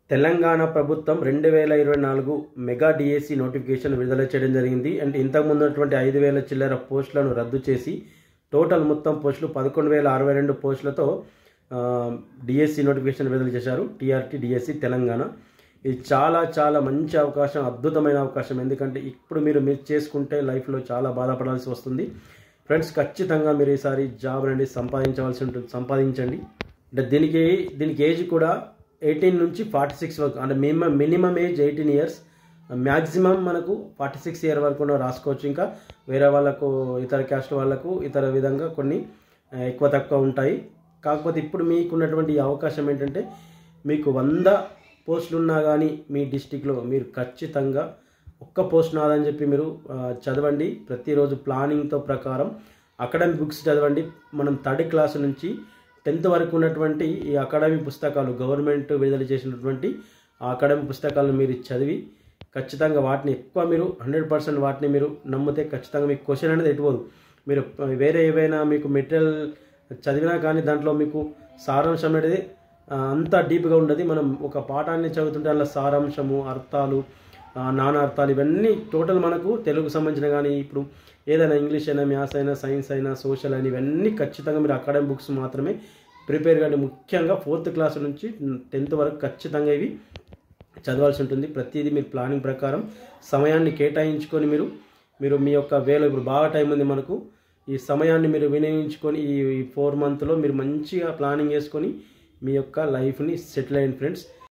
తెలంగాణ ప్రభుత్వం 2024 mega DSC notification విడుదల చేయడం జరిగింది. అంటే ఇంతకు ముందున్నటువంటి 5,000 చిల్లర పోస్టులను రద్దు చేసి టోటల్ మొత్తం పోస్టులు 11,062 పోస్టులతో డిఎస్సి నోటిఫికేషన్ విడుదల చేశారు. TRT DSC Telangana. ఇది చాలా చాలా మంచి అవకాశం, అద్భుతమైన అవకాశం. ఎందుకంటే ఇప్పుడు మీరు మిస్ చేసుకుంటే లైఫ్లో చాలా బాధపడాల్సి వస్తుంది. ఫ్రెండ్స్, ఖచ్చితంగా మీరు ఈసారి జాబ్ అనేది సంపాదించవలసి ఉంటుంది. సంపాదించండి. అంటే దీనికి ఏజ్ కూడా 18 నుంచి 46 వరకు, అంటే మినిమం ఏజ్ 18 ఇయర్స్, మ్యాక్సిమం మనకు 46 ఇయర్ వరకు రాసుకోవచ్చు. ఇంకా వేరే వాళ్ళకు, ఇతర క్యాస్ట్ వాళ్ళకు ఇతర విధంగా కొన్ని ఎక్కువ తక్కువ ఉంటాయి. కాకపోతే ఇప్పుడు మీకున్నటువంటి అవకాశం ఏంటంటే, మీకు 100 పోస్టులు ఉన్నా కానీ మీ డిస్టిక్లో మీరు ఖచ్చితంగా ఒక్క పోస్ట్ నాదని చెప్పి మీరు చదవండి. ప్రతిరోజు ప్లానింగ్తో ప్రకారం అకాడమిక్ బుక్స్ చదవండి. మనం 3rd క్లాస్ నుంచి 10th వరకు ఉన్నటువంటి ఈ అకాడమిక్ పుస్తకాలు, గవర్నమెంట్ విడుదల చేసినటువంటి ఆ అకాడమిక్ పుస్తకాలను మీరు చదివి ఖచ్చితంగా వాటిని ఎక్కువ మీరు 100% వాటిని మీరు నమ్మితే ఖచ్చితంగా మీకు క్వశ్చన్ అనేది ఎటుపోదు. మీరు వేరే ఏవైనా మీకు మెటీరియల్ చదివినా కానీ దాంట్లో మీకు సారాంశం అనేది అంత డీప్గా ఉండదు. మనం ఒక పాఠాన్ని చదువుతుంటే అందులో సారాంశము, అర్థాలు, నానార్థాలు ఇవన్నీ టోటల్ మనకు తెలుగు సంబంధించిన కానీ ఇప్పుడు ఏదైనా ఇంగ్లీష్ అయినా, మ్యాథ్స్ అయినా, సైన్స్ అయినా, సోషల్ అయినా ఇవన్నీ ఖచ్చితంగా మీరు అకాడమిక్ బుక్స్ మాత్రమే ప్రిపేర్ కానీ ముఖ్యంగా 4th క్లాస్ నుంచి 10th వరకు ఖచ్చితంగా ఇవి చదవాల్సి ఉంటుంది. ప్రతిదీ మీరు ప్లానింగ్ ప్రకారం సమయాన్ని కేటాయించుకొని మీరు మీ యొక్క వేలో ఇప్పుడు బాగా టైం ఉంది మనకు, ఈ సమయాన్ని మీరు వినియోగించుకొని ఈ 4 మంత్లో మీరు మంచిగా ప్లానింగ్ చేసుకొని మీ యొక్క లైఫ్ని సెటిల్ అయ్యండి ఫ్రెండ్స్.